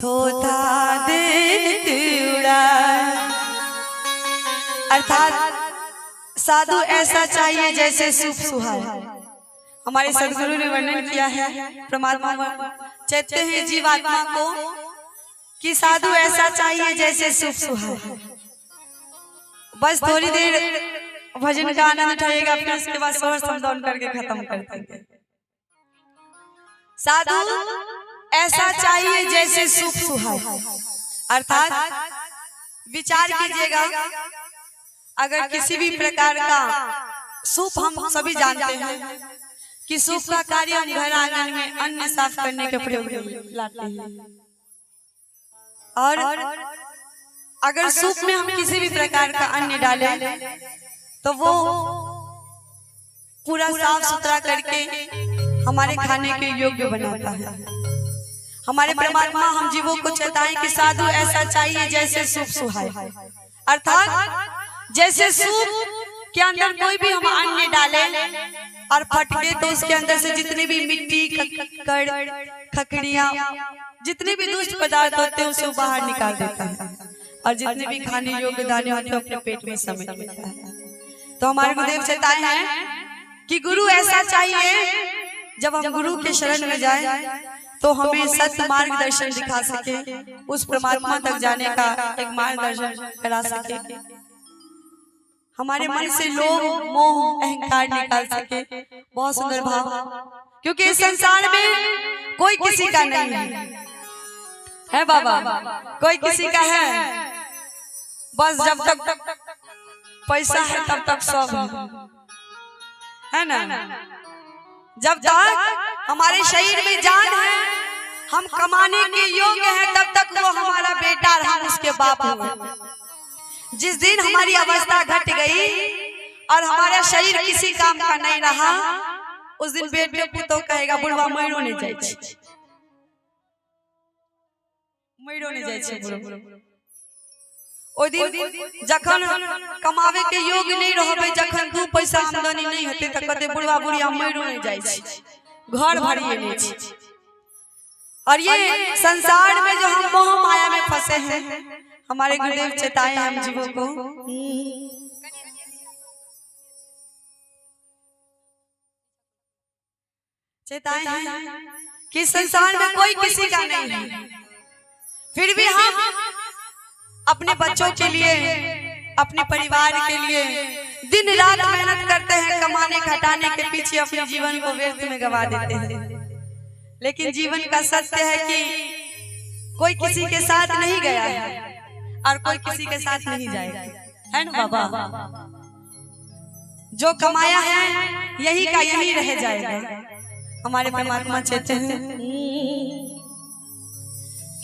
थोथा दिन अर्थात साधु ऐसा चाहिए जैसे सुख सुहाए। हमारे सदगुरु ने वर्णन किया है, परमात्मा कहते हैं जीवात्मा को कि साधु ऐसा चाहिए जैसे सुख सुहाए। बस थोड़ी देर भजन का आनंद उठाइएगा, फिर उसके बाद सोहर समझाउन करके खत्म कर देंगे। साधु ऐसा चाहिए जैसे सुख सुहाए, अर्थात विचार कीजिएगा, अगर किसी भी प्रकार का सुख, हम सभी जानते हैं कि सुख का कार्य हम घर आंगन में अन्न साफ करने के प्रयोग में लाते हैं, और अगर सूप में हम किसी भी प्रकार का अन्न डालें तो वो पूरा साफ सुथरा करके हमारे खाने के योग्य बनाता है। हमारे परमात्मा हम जीवों को चेताएं कि साधु ऐसा चाहिए जैसे सूप सुहाए, अर्थात जैसे सूप के अंदर कोई भी हम अन्न डाले और फटके तो उसके अंदर से जितने भी मिट्टी, खकड़ियां, जितने भी दुष्ट पदार्थ होते हैं उसे बाहर निकाल देता है, और जितने भी खाने योग्य दाने होते हैं अपने पेट में समेट लेता है। तो हमारे गुरुदेव चेताए हैं कि गुरु ऐसा चाहिए, जब हम गुरु के शरण में जाएं तो हमें सत्य मार्गदर्शन दिखा सके, उस परमात्मा तक जाने का एक मार्गदर्शन करा सके, हमारे मन से लोभ मोह अहंकार निकाल सके। बहुत सुंदर भाव, क्योंकि इस संसार में कोई किसी का नहीं है बाबा, कोई किसी का है, बस जब तक पैसा है तब तक सब है ना। जब तक हमारे शरीर में जान है, हम कमाने के योग्य हैं, तब तक वो हमारा बेटा और हम उसके बाप हुए। जिस दिन हमारी अवस्था घट गई और हमारा शरीर किसी काम का नहीं रहा, उस दिन बेटे पुतो कहेगा बुढ़वा मरो नहीं जाए, मरो नहीं जाए। ओ दिन जखन कमावे के योग्य नहीं रहबे, जखन दू पैसा आमदनी नहीं होते त कहते बुढ़वा बुढ़िया मरो नहीं जाए, घर भरिए नहीं छी। और ये संसार में जो हम मोह माया में फंसे हैं, हमारे गुरुदेव चेताए हम जीवों को चेताए हैं कि संसार में कोई किसी का नहीं है, फिर भी हम अपने बच्चों के लिए, अपने परिवार के लिए दिन रात मेहनत करते हैं, कमाने खटाने के पीछे अपने जीवन को व्यर्थ में गवा देते हैं। लेकिन जीवन का सत्य है कि कोई किसी के साथ नहीं गया है और कोई किसी के साथ नहीं जाएगा, है ना बाबा। जो कमाया है यही का यही रह जाएगा। हमारे परमात्मा कहते हैं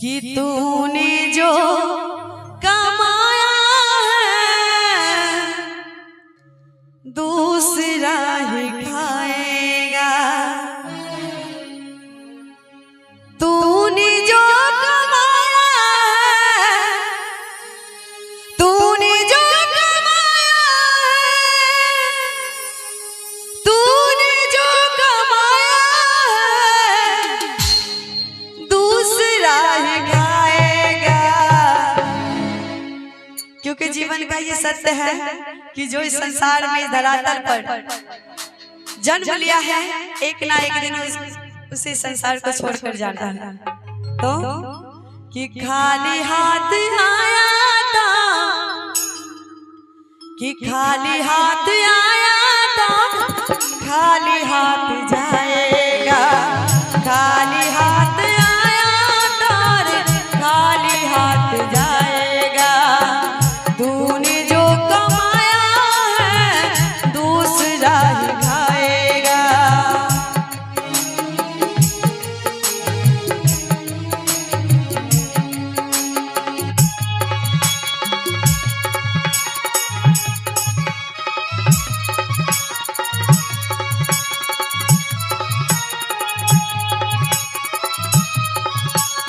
कि तूने जो कमाया है दूसरा ही खाएगा, तूने जो कमाया है, तूने जो कमाया है, तूने जो कमाया है दूसरा ही खाएगा। क्योंकि जीवन का ये सत्य है कि जो इस संसार में, धरातल पर जन्म लिया है, एक ना एक दिन उसी संसार को छोड़कर जाना है। तो कि खाली हाथ आया था, कि खाली हाथ आया था खाली हाथ जाएगा, खाली हाथ आया था खाली हाथ जाएगा। तूने जो कमाया है दूसरा ही खाएगा।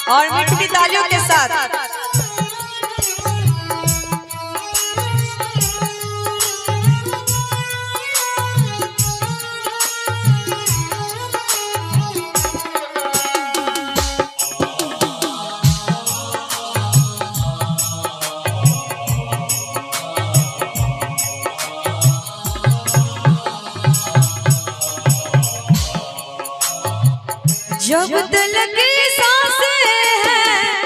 और मीठी तालियों के साथ जब दिल की सांसें हैं,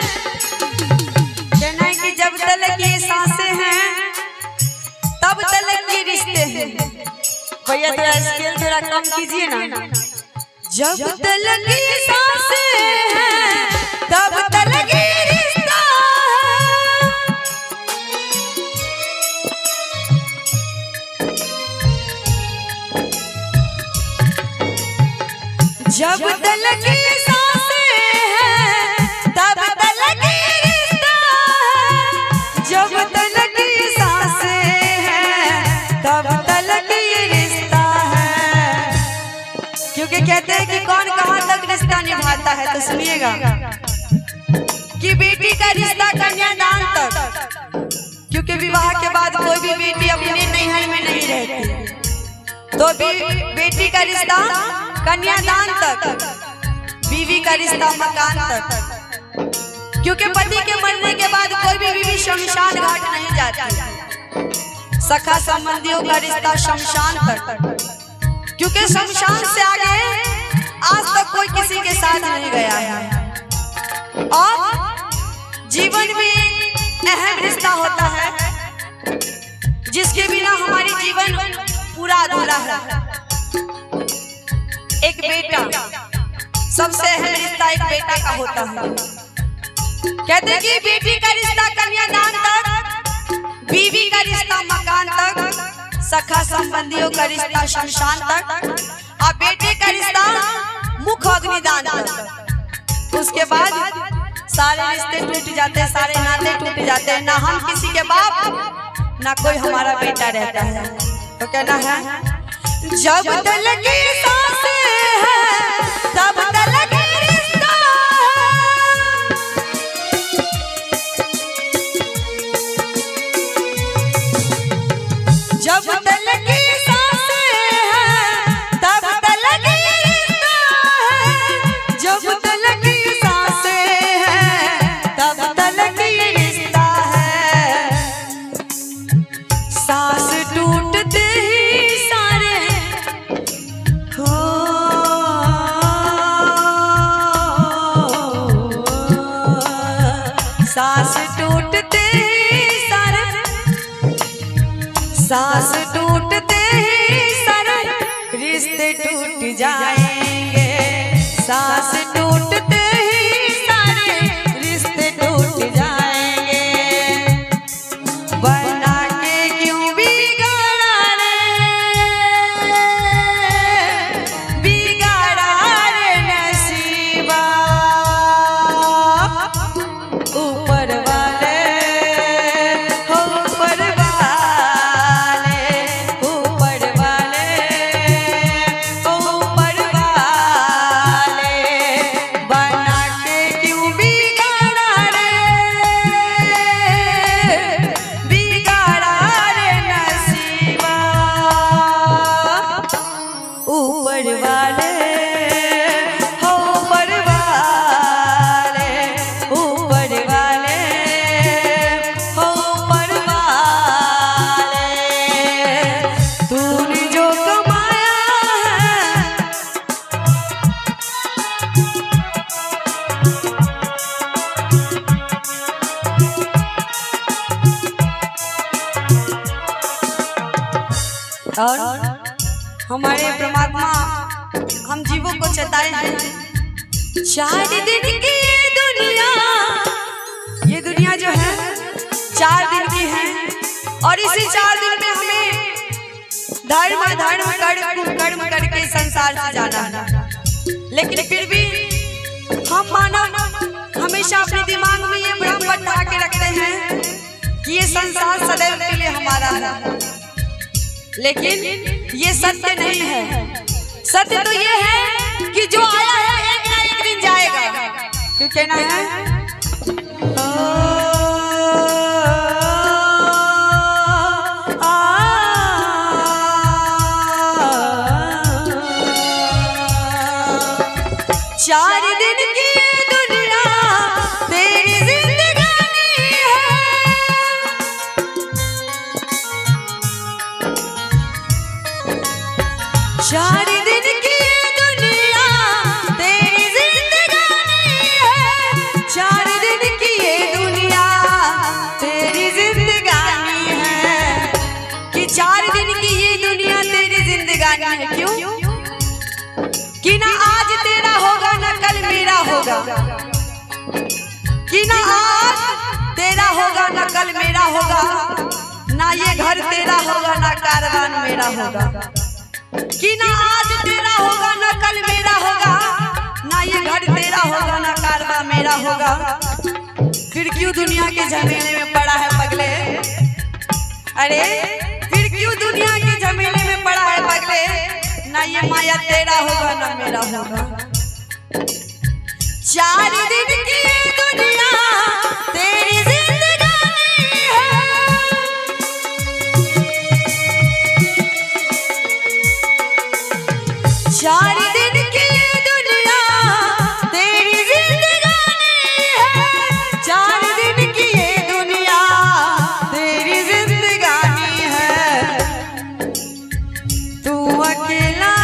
कहना है कि जब दिल की सांसें हैं तब दिल के रिश्ते हैं। भैया थोड़ा स्केल थोड़ा कम कीजिए ना। जब दिल की सांसें हैं तब दिल की रिश्ता है। जब दिल की सांसें हैं तब दिल की रिश्ता है। जब दिल की सांसें हैं तब दिल की रिश्ता है। क्योंकि कहते हैं कि कौन कहां तक रिश्ता निभाता है, तो सुनिएगा कि बेटी का रिश्ता कन्यादान तक, क्योंकि विवाह के बाद कोई भी बेटी अपने नैहर में नहीं रहती, तो बेटी का रिश्ता कन्यादान तक, बीवी का रिश्ता मकान तक। क्योंकि पति के मरने के बाद कोई भी बीवी शमशान घाट नहीं जाती, सखा संबंधियों का रिश्ता शमशान तक। क्योंकि शमशान से आगे आज तक कोई किसी के साथ नहीं गया है। और जीवन में अहम रिश्ता होता है जिसके बिना हमारी जीवन पूरा अधूरा है। एक बेटा, सबसे अहम रिश्ता एक बेटा का होता है। कहते हैं कि बेटी का रिश्ता कन्यादान तक, बीवी का रिश्ता मकान तक, सखा संबंधियों का रिश्ता शमशान तक, और बेटे का रिश्ता मुख अग्निदान तक। उसके बाद सारे रिश्ते टूट जाते हैं, सारे नाते टूट जाते हैं। ना हम किसी के बाप, ना कोई हमारा बेटा रहता है। तो कहना है जब दिल की सांसें हैं तब दिल की रिश्ता है। जब दिल की सांसें हैं तब दिल की रिश्ता है। जब दिल की सांसें हैं तब दिल की रिश्ता है। सांस टूटते ही सारे हो, सांस टूटते ही सारे, सांस टूटते ही सारे रिश्ते टूट जाएंगे। सांस टूटते ही सारे रिश्ते टूट जाएंगे। बना के क्यों बिगाड़ा रे, बिगाड़ा रे नसीबा। ऊपर वाले हो, ऊपर वाले, ऊपर वाले हो, ऊपर वाले। बना के क्यों बिगाड़ा रे, बिगाड़ा रे नसीबा। ऊपर वाले हो, ऊपर वाले, ऊपर वाले हो, ऊपर वाले। तूने जो कमाया है और हमारे परमात्मा हम जीवों को चेताए हैं। 4 दिन की ये दुनिया जो है 4 दिन की है, और इसी 4 दिन में हमें धर्म कर्म करके संसार से जाना है। लेकिन फिर भी हम मानव हमेशा अपने दिमाग में ये भ्रम बैठा के रखते हैं कि ये संसार सदैव के लिए हमारा है। लेकिन ये सत्य नहीं है। सत्य तो ये है कि जो आया है एक ना एक दिन जाएगा। क्यों कहना है चार दिन की दुनिया तेरी जिंदगानी है। 4 दिन की दुनिया तेरी जिंदगानी कि ना आज तेरा होगा ना कल मेरा होगा, ना ये घर तेरा होगा ना कारवान मेरा होगा। कि ना आज तेरा होगा ना कल मेरा होगा, ना ये घर तेरा होगा ना कारवां मेरा होगा। फिर क्यों दुनिया के झमेले में पड़ा है पगले, अरे फिर क्यों दुनिया के झमेले में पड़ा है पगले, ना ये माया तेरा होगा ना मेरा होगा। 4 दिन की दुनिया तेरी जिंदगानी है, 4 दिन की दुनिया तेरी जिंदगानी है, 4 दिन की ये दुनिया तेरी जिंदगानी है। तू अकेला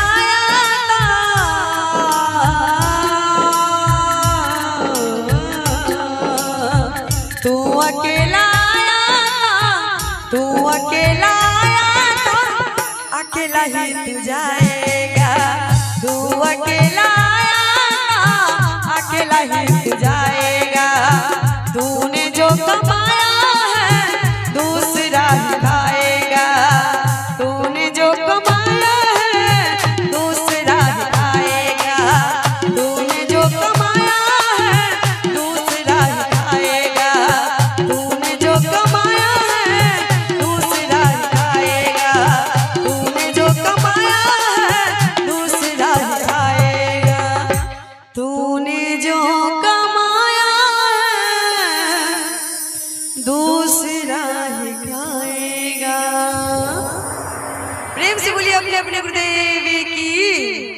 तू अकेला आया था, अकेला ही तू जाएगा। तू अकेला आया, अकेला ही तू जाएगा। तूने जो कमाया है दूसरा ही खाएगा, तूने जो कमाया है दूसरा ही खाएगा, तूने जो कमाया है दूसरा ही खाएगा, तूने जो कमाया है दूसरा ही खाएगा, तूने जो कमाया है दूसरा ही खाएगा, तूने जो कमाया है दूसरा ही खाएगा। प्रेम से बोलिए अपने अपने गुरुदेव की।